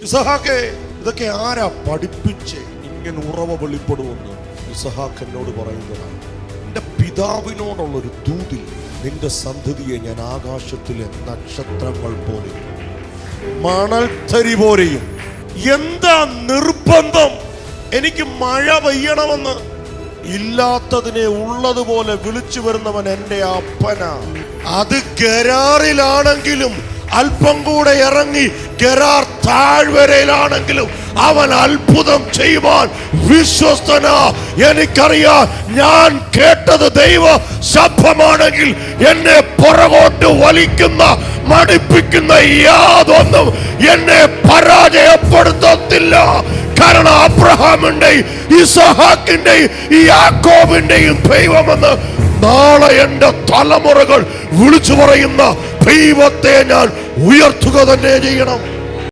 ഇസഹാക്കേ, ഇതൊക്കെ ആരാ പഠിപ്പിച്ചേ? ഇങ്ങനെ ഉറവ വെളിപ്പെടുമെന്ന് ഇസഹാക്ക് എന്നോട് പറയുന്നതാണ്. എന്റെ പിതാവിനോടുള്ളൊരു ദൂതിൽ നിന്റെ സന്തതിയെ ഞാൻ ആകാശത്തിലെ നക്ഷത്രങ്ങൾ പോലെ, മണൽത്തരി പോലെയും. എന്താ നിർബന്ധം? എനിക്ക് മഴ പെയ്യണമെന്ന്. ഇല്ലാത്തതിനെ ഉള്ളതുപോലെ വിളിച്ചു വരുന്നവൻ എന്റെ അപ്പനാ. അത് ഗരാറിലാണെങ്കിലും അല്പം കൂടെ ഇറങ്ങി ഗരാർ താഴ്വരയിലാണെങ്കിലും അവൻ അത്ഭുതം ചെയ്യുവാൻ വിശ്വസ്തനാ. എനിക്കറിയാം, ഞാൻ കേട്ടത് ദൈവ ശബ്ദമാണെങ്കിൽ എന്നെ പുറകോട്ട് വലിക്കുന്ന മടിപ്പിക്കുന്ന യാതൊന്നും എന്നെ പരാജയപ്പെടുത്തത്തില്ല. കാരണം അബ്രഹാമിന്റെയും ഇസഹാക്കിന്റെയും യാക്കോബിന്റെയും ദൈവമെന്ന് നാളെ എന്റെ തലമുറകൾ വിളിച്ചു പറയുന്ന ദൈവത്തെ ഞാൻ ഉയർത്തുക തന്നെ ചെയ്യണം.